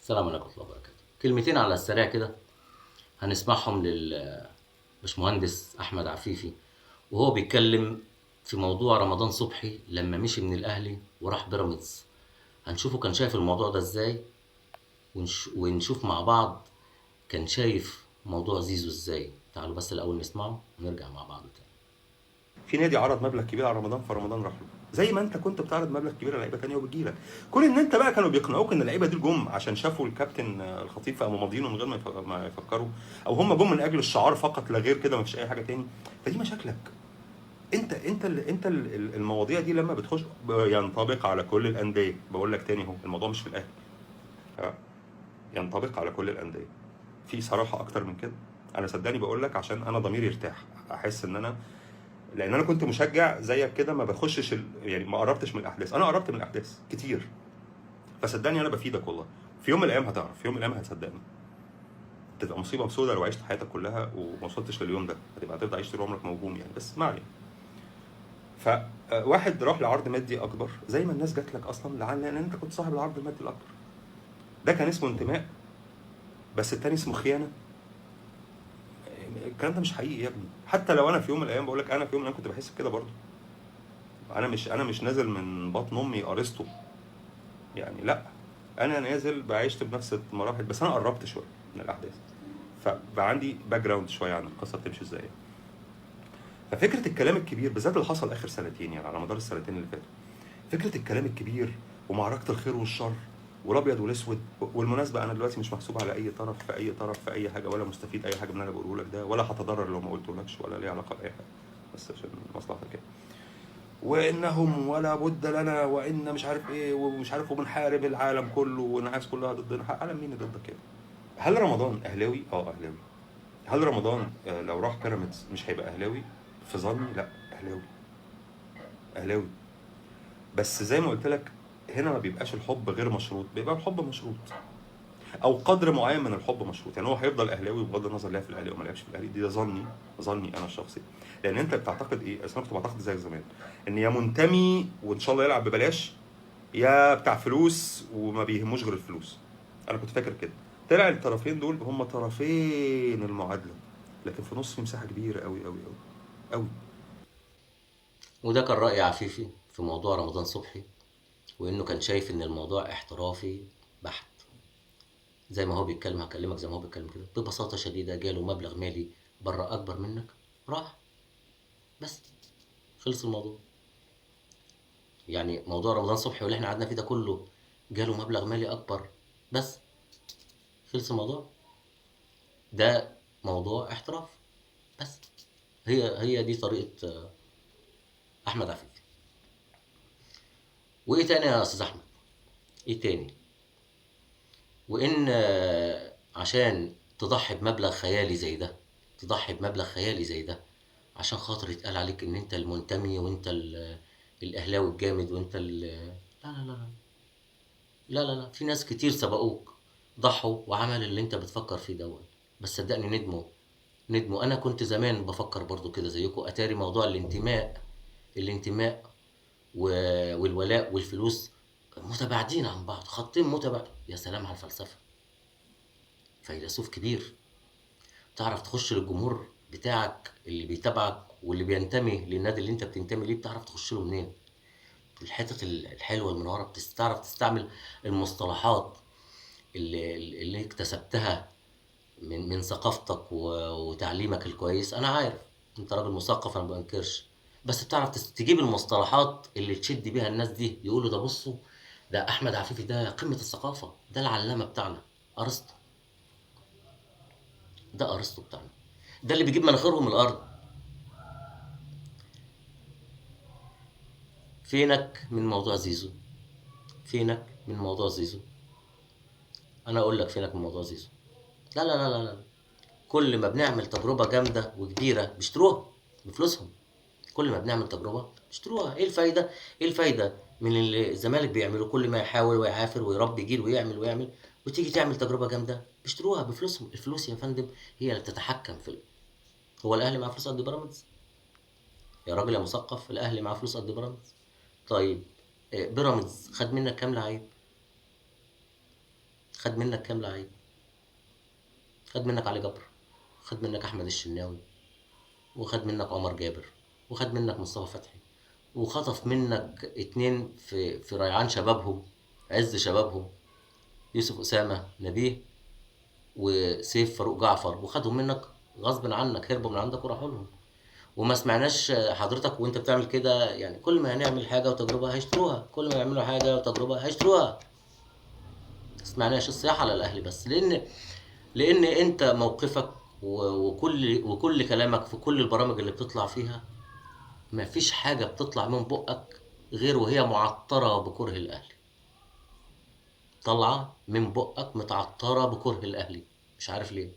السلام عليكم ورحمة الله وبركاته. كلمتين على السريع كده هنسمعهم للبشمهندس أحمد عفيفي وهو بيتكلم في موضوع رمضان صبحي لما مشي من الأهلي وراح بيراميدز. هنشوفه كان شايف الموضوع ده ازاي، ونشوف مع بعض كان شايف موضوع زيزو ازاي. تعالوا بس الأول نسمعه ونرجع مع بعض تاني. في نادي عرض مبلغ كبير على رمضان فرمضان راح له، زي ما انت كنت بتعرض مبلغ كبير على لعيبه ثانيه وبتجيلك. كون ان انت بقى كانوا بيقنعوك ان اللعيبه دي جم عشان شافوا الكابتن الخطيب فقاموا ماضيين من غير ما يفكروا، او هم جم من اجل الشعار فقط لا غير كده، ما فيش اي حاجه تاني. فدي مشاكلك. المواضيع دي لما بتخش ينطبق على كل الانديه. بقول لك تاني، اهو الموضوع مش في الاهلي. ها؟ ينطبق على كل الانديه. في صراحه اكتر من كده؟ انا صدقني بقول لك عشان انا ضميري يرتاح، احس ان انا، لان انا كنت مشجع زيك كده، ما بخشش يعني ما قربتش من الاحداث. انا قربت من الاحداث كتير، فصدقني انا بفيدك والله. في يوم من الايام هتعرف، في يوم من الايام هتصدقني. تبقى مصيبه سوداء لو عشت حياتك كلها وما وصلتش لليوم ده، هتفضل عايش طول عمرك موهوم يعني، بس ما علينا. فواحد راح لعرض مادي اكبر زي ما الناس جات لك اصلا، لان انت كنت صاحب العرض المادي الاكبر. ده كان اسمه انتماء، بس التاني اسمه خيانه. الكلام ده مش حقيقي يا ابني. حتى لو انا في يوم من الايام، بقول لك انا في يوم من الايام كنت بحس بكده برضه. انا مش نازل من بطن امي ارسطو يعني، لا. انا نازل بعيشت بنفس المراحل، بس انا قربت شويه من الاحداث، فبقى عندي باك جراوند شويه عن القصه بتمشي ازاي. ففكره الكلام الكبير بالذات اللي حصل اخر سنتين، يعني على مدار السنتين اللي فاتوا، فكره الكلام الكبير ومعركه الخير والشر والابيض والاسود. والمناسبه انا دلوقتي مش محسوب على اي طرف في اي طرف في اي حاجه، ولا مستفيد اي حاجه من اللي انا بقوله لك ده، ولا هتضرر لو ما قلتهولكش، ولا ليه علاقه باي حاجه، بس عشان مصلحتك يعني. وانهم ولا بد لنا، وان مش عارف ايه ومش عارف، وبنحارب العالم كله والناس كلها ضدنا. عالم مين اللي ضدك كده؟ هل رمضان اهلاوي؟ اه اهلاوي. هل رمضان لو راح بيراميدز مش هيبقى اهلاوي؟ في ظني لا، اهلاوي. اهلاوي. بس زي ما قلت لك، هنا ما بيبقاش الحب غير مشروط، بيبقى الحب مشروط، او قدر معين من الحب مشروط. يعني هو هيفضل اهلاوي بغض النظر لعب في الاهلي او ما لعبش في الاهلي. دي ظني انا الشخصي. لان انت بتعتقد ايه؟ اصل انا كنت بعتقد زيك زمان، ان يا منتمي وان شاء الله يلعب ببلاش، يا بتاع فلوس وما بيهموش غير الفلوس. انا كنت فاكر كده. طلع الطرفين دول هم طرفين المعادله، لكن في نص في مساحه كبيره قوي قوي قوي قوي. وده كان رأي عفيفي في موضوع رمضان صبحي، وإنه كان شايف إن الموضوع احترافي بحت. زي ما هو بيتكلم هكلمك زي ما هو بيتكلم كده ببساطة شديدة. جاله مبلغ مالي بره أكبر منك، راح، بس خلص الموضوع. يعني موضوع رمضان صبحي واللي احنا قعدنا فيه ده كله، جاله مبلغ مالي أكبر، بس خلص الموضوع. ده موضوع احتراف، بس. هي دي طريقة أحمد عفيفي. وإيه تاني يا أستاذ أحمد؟ إيه تاني؟ وإن عشان تضحي بمبلغ خيالي زي ده، تضحي بمبلغ خيالي زي ده عشان خاطر يتقال عليك ان انت المنتمي وانت الاهلاوي الجامد وانت لا لا لا لا لا لا. في ناس كتير سبقوك، ضحوا وعملوا اللي انت بتفكر فيه دوت، بس صدقني ندموا. ندموا. انا كنت زمان بفكر برضو كده زيكم. اتاري موضوع الانتماء والولاء والفلوس متباعدين عن بعض، خطين متباعد. يا سلام على الفلسفة، فيلسوف كبير. تعرف تخش للجمهور بتاعك اللي بيتابعك واللي بينتمي للنادي اللي انت بتنتمي ليه، بتعرف تخش له منين. الحتت الحلوه اللي من ورا، بتعرف تستعمل المصطلحات اللي اكتسبتها من ثقافتك وتعليمك الكويس. انا عارف انت راجل مثقف، انا ما بنكرش، بس بتعرف تجيب المصطلحات اللي تشد بيها الناس دي، يقولوا ده بصوا، ده احمد عفيفي ده قمه الثقافه، ده العلامه بتاعنا، ارسطو. ده ارسطو بتاعنا، ده اللي بيجيب مناخيرهم الارض. فينك من موضوع زيزو؟ فينك من موضوع زيزو؟ انا اقول لك فينك من موضوع زيزو. لا لا لا لا لا. كل ما بنعمل تجربة جامدة وكبيرة بيشتروها بفلوسهم. كل ما بنعمل تجربة بيشتروها. ايه الفايدة؟ ايه الفايدة من اللي الزمالك بيعمله؟ كل ما يحاول ويعافر ويربي جيل ويعمل ويعمل، وتيجي تعمل تجربة جامدة بيشتروها بفلوسهم. الفلوس يا فندم هي اللي بتتحكم في هو الاهلي معاه فلوس قد بيراميدز؟ يا راجل يا مثقف، الاهلي معاه فلوس قد بيراميدز؟ طيب بيراميدز خد منك كام لعيب؟ خد منك كام لعيب؟ خد منك علي جبر، خد منك احمد الشناوي، وخد منك عمر جابر، وخد منك مصطفى فتحي، وخطف منك اتنين في ريعان شبابهم، عز شبابهم، يوسف اسامه نبيه وسيف فاروق جعفر، وخدهم منك غصب عنك، هربوا من عندك وراحوا لهم. وما سمعناش حضرتك وانت بتعمل كده، يعني كل ما هنعمل حاجه وتجربه هيشتروها، كل ما يعملوا حاجه وتجربه هيشتروها. ما سمعناش الصياح على الاهلي بس، لان انت موقفك وكل كلامك في كل البرامج اللي بتطلع فيها، مفيش حاجه بتطلع من بقك غير وهي معطره بكره الاهلي. طالعه من بقك متعطره بكره الاهلي، مش عارف ليه.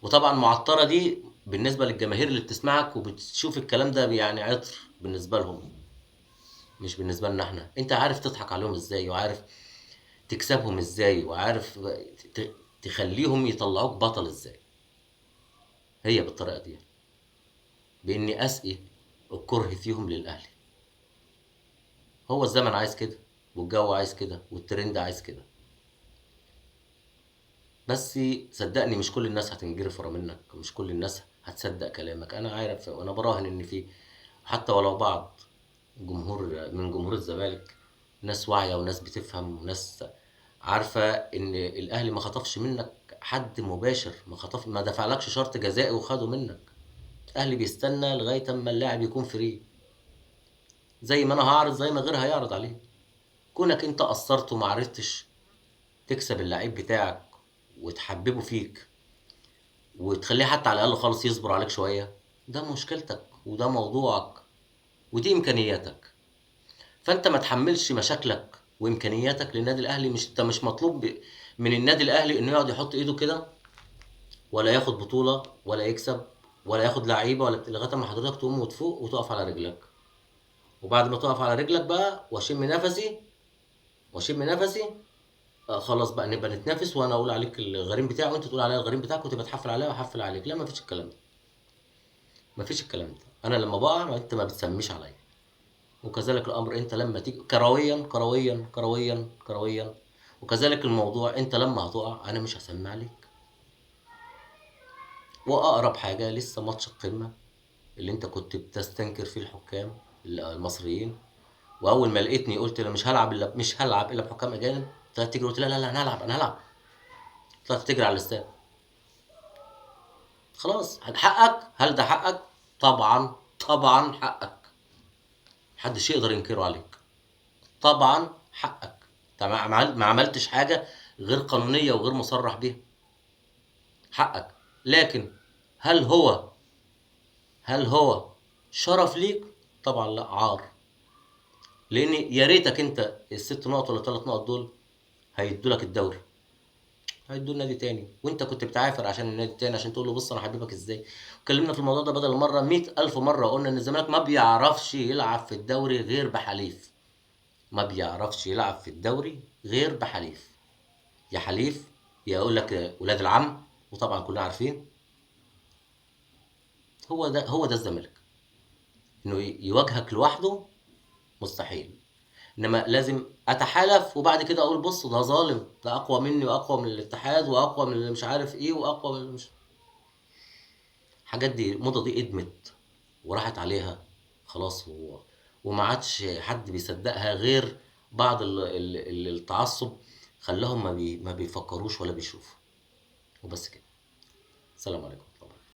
وطبعا معطره دي بالنسبه للجماهير اللي بتسمعك وبتشوف الكلام ده يعني عطر بالنسبه لهم، مش بالنسبه لنا احنا. انت عارف تضحك عليهم ازاي، وعارف تكسبهم ازاي، وعارف تخليهم يطلعوك بطل ازاي. هي بالطريقه دي، باني اسقي الكره فيهم للاهلي. هو الزمن عايز كده، والجو عايز كده، والترند عايز كده. بس صدقني مش كل الناس هتنجرف ورا منك، مش كل الناس هتصدق كلامك. انا عارف وانا براهن ان في، حتى ولو بعض من جمهور الزمالك، ناس واعية وناس بتفهم وناس عارفة ان الاهلي ما خطفش منك حد مباشر، ما دفعلكش شرط جزائي وخده منك. الاهلي بيستنى لغاية اما اللاعب يكون فري، زي ما انا هعرض زي ما غيرها هيعرض عليه. كونك انت قصرت وما عرفتش تكسب اللعيب بتاعك وتحببه فيك وتخليه حتى على الاقل خالص يصبر عليك شوية، ده مشكلتك وده موضوعك ودي امكانياتك. فانت ما تحملش مشاكلك وامكانياتك للنادي الاهلي. انت مش مطلوب من النادي الاهلي انه يقعد يحط ايده كده ولا ياخد بطولة ولا يكسب ولا ياخد لعيبة ولا لغاية ما حضرتك تقوم وتفوق وتقف على رجلك. وبعد ما تقف على رجلك بقى واشم نفسي، خلاص بقى نبقى نتنافس، وانا اقول عليك الغريم بتاعي وانت تقول عليا الغريم بتاعك، وتبقى تحفل عليا واحفل عليك. لا، مفيش الكلام ده، مفيش الكلام ده. انا لما بقع انت ما بتسميش عليا، وكذلك الامر انت لما تيجي كرويا كرويا كرويا كرويا، وكذلك الموضوع انت لما هتقع انا مش هسمي عليك. واقرب حاجه لسه ماتش القمه اللي انت كنت بتستنكر فيه الحكام المصريين، واول ما لقيتني قلت انا مش هلعب الا بحكام اجانب، طلعت تجري قلت لا لا لا انا هلعب. طلعت تجري على الاستاد. خلاص، حقك. هل ده حقك؟ طبعا طبعا حقك، محدش يقدر ينكره عليك. طبعا حقك، انت ما عملتش حاجه غير قانونيه وغير مصرح بيها. حقك. لكن هل هو هل هو شرف ليك؟ طبعا لا، عار. لان يا ريتك انت الست نقط ولا 3 نقط دول هيدوا لك الدوري، هيدوا النادي تاني، وانت كنت بتعافر عشان النادي التاني عشان تقول له بص انا حبيبك ازاي. اتكلمنا في الموضوع ده بدل المره 100,000 مره، قلنا ان الزمالك ما بيعرفش يلعب في الدوري غير بحليف. ما بيعرفش يلعب في الدوري غير بحليف. يا حليف يا اقول لك ولاد العم، وطبعا كلنا عارفين. هو ده الزمالك، انه يواجهك لوحده مستحيل. انما لازم اتحالف وبعد كده اقول بص ده ظالم، ده اقوى مني واقوى من الاتحاد واقوى من اللي مش عارف ايه واقوى من اللي مش. الحاجات دي الموضه دي ادمت وراحت عليها خلاص. وما عادش حد بيصدقها غير بعض التعصب خلاهم ما بيفكروش ولا بيشوفوا. وبس كده. السلام عليكم.